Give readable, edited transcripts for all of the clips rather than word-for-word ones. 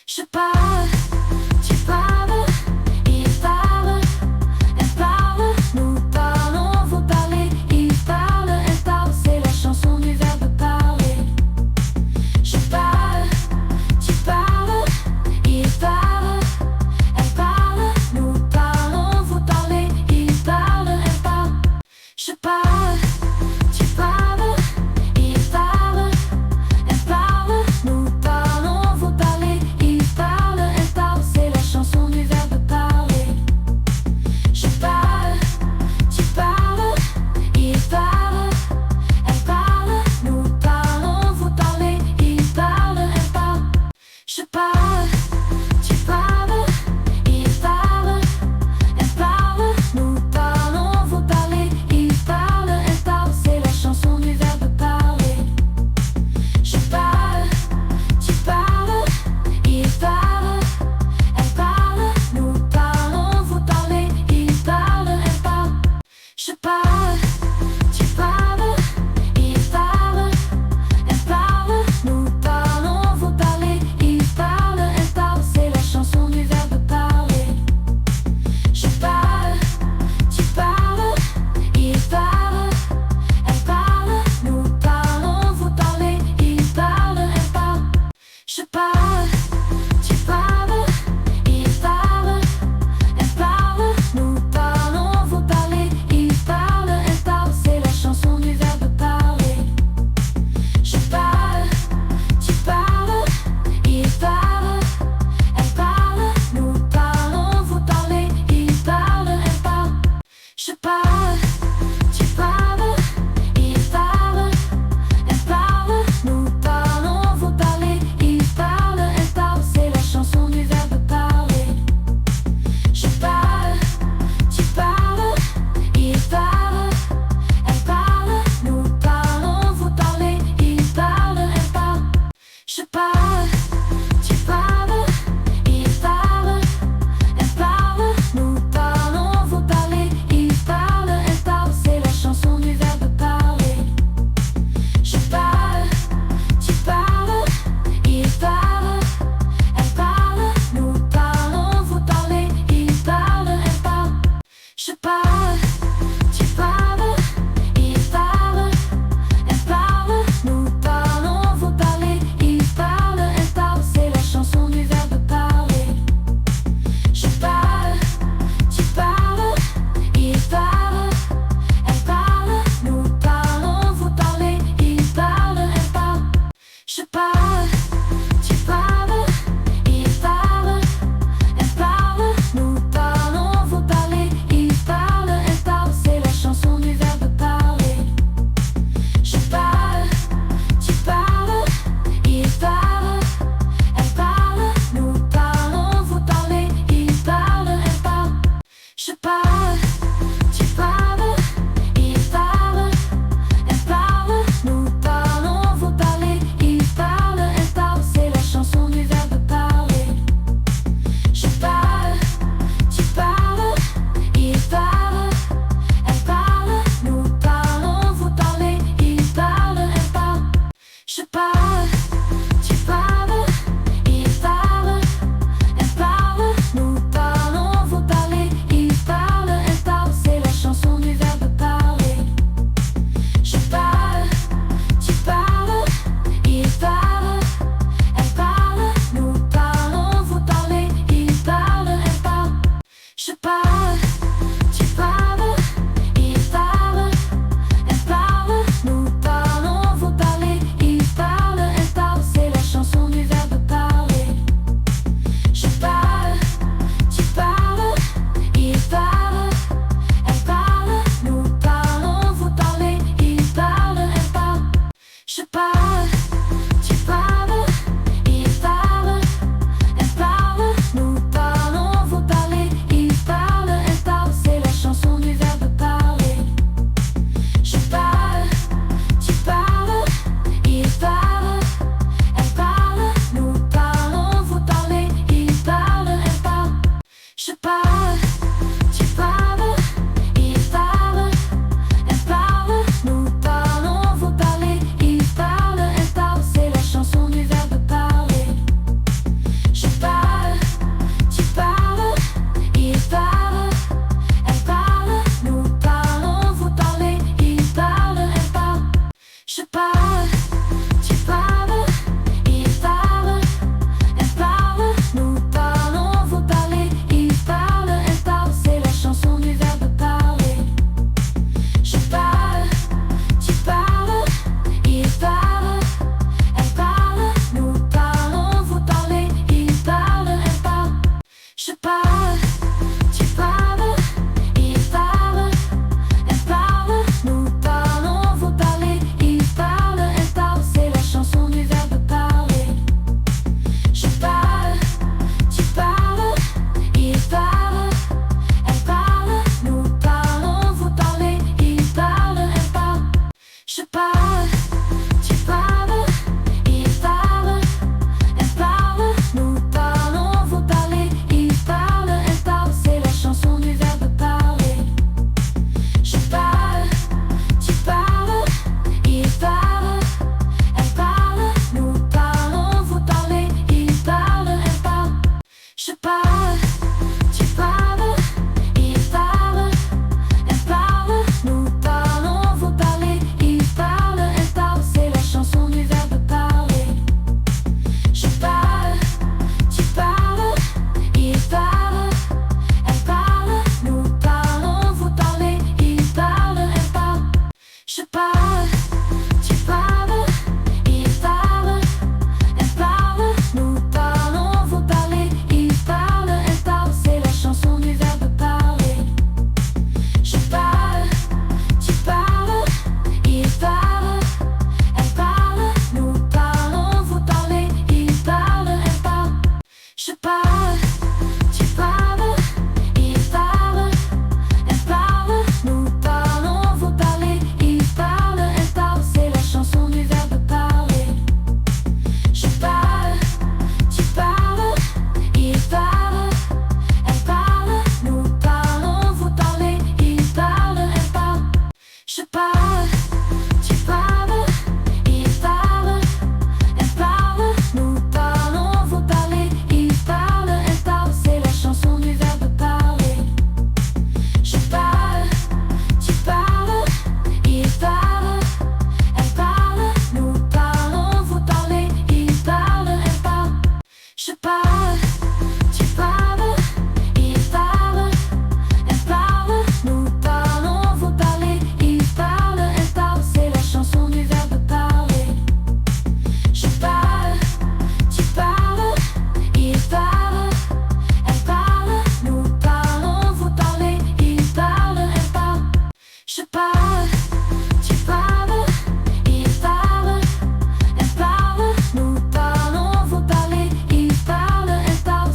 Je parle, tu parles, il parle, elle parle, nous parlons, vous parlez, il parle, elle parle, c'est la chanson du verbe parler. Je parle, tu parles, il parle, elle parle, nous parlons, vous parlez, il parle, elle parle. Je parle, tu parles, il parle, elle parle, nous parlons, vous parlez, il parle, elle parle, c'est la chanson du verbe parler. Je parle, tu parles, il parle, elle parle, nous parlons, vous parlez, il parle, elle parle. Je parle, tu parles, il parle, elle parle, nous parlons, vous parlez, il parle, elle parle, c'est la chanson du verbe parler. Je parle, tu parles, il parle, elle parle, nous parlons, vous parlez, il parle, elle parle. Je parle, tu parles, il parle, elle parle, nous parlons, vous parlez, il parle, elle parle. Je parle, tu parles, il parle, elle parle, nous parlons, vous parlez, il parle, elle parle, c'est la chanson du verbe parler. Je parle, tu parles, il parle, elle parle, nous parlons, vous parlez, il parle, elle parle. Je parle, tu parles, il parle, elle parle, nous parlons, vous parlez, il parle, elle parle, c'est la chanson du verbe parler. Je parle, tu parles, il parle, elle parle, nous parlons, vous parlez, il parle, elle parle. Je parle, tu parles, il parle, elle parle, nous parlons, vous parlez, il parle, elle parle, c'est la chanson du verbe parler. Je parle, tu parles, il parle, elle parle, nous parlons, vous parlez, il parle, elle parle. Je parle, tu parles, il parle, elle parle, nous parlons, vous parlez, il parle, elle parle.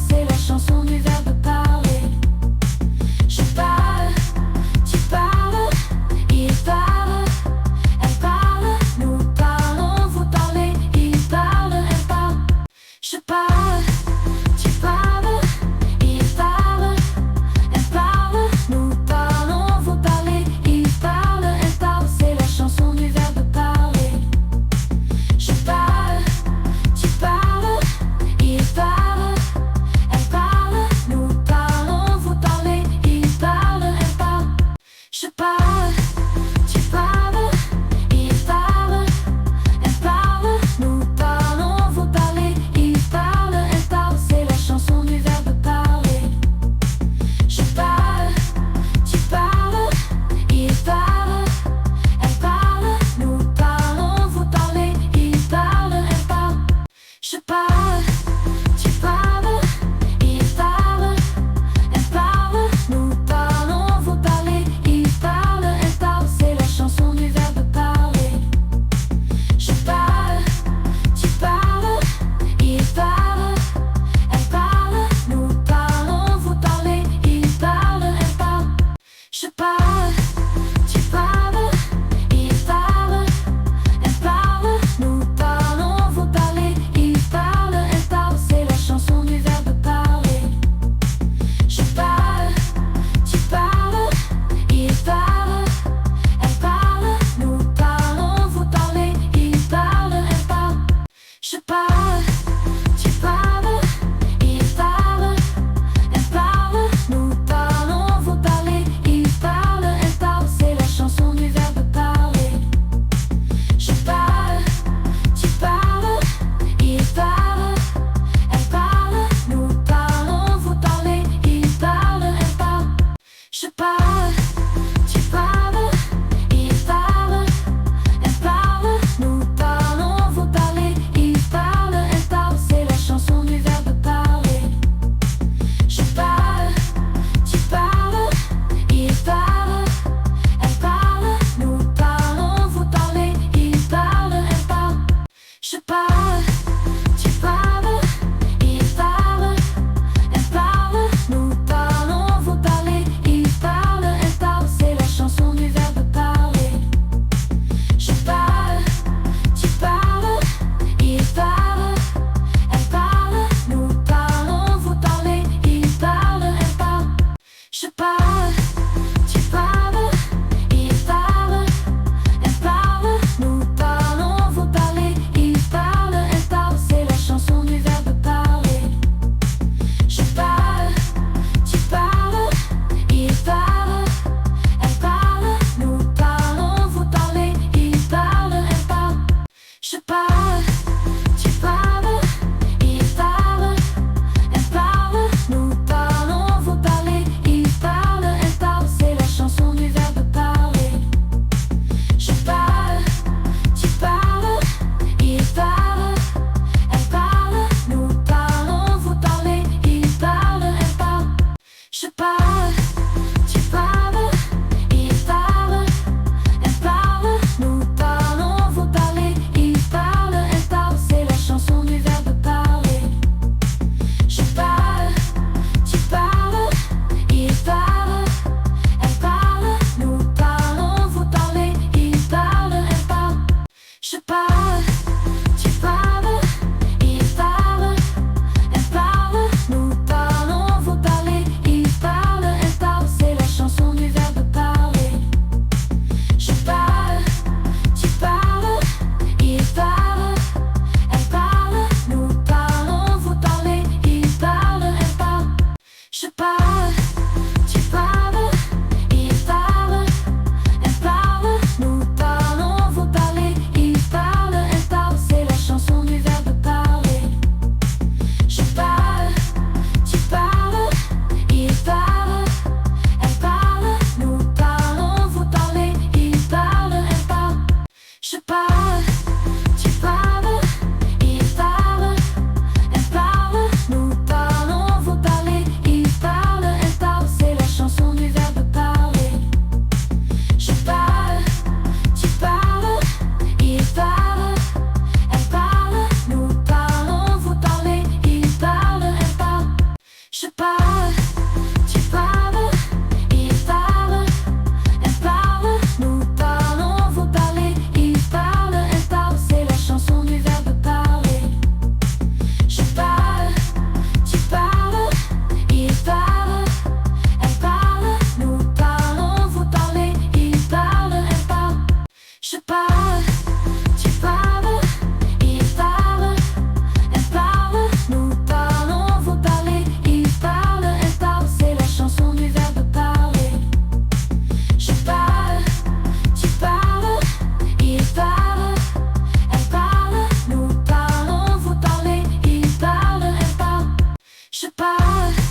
Je parle.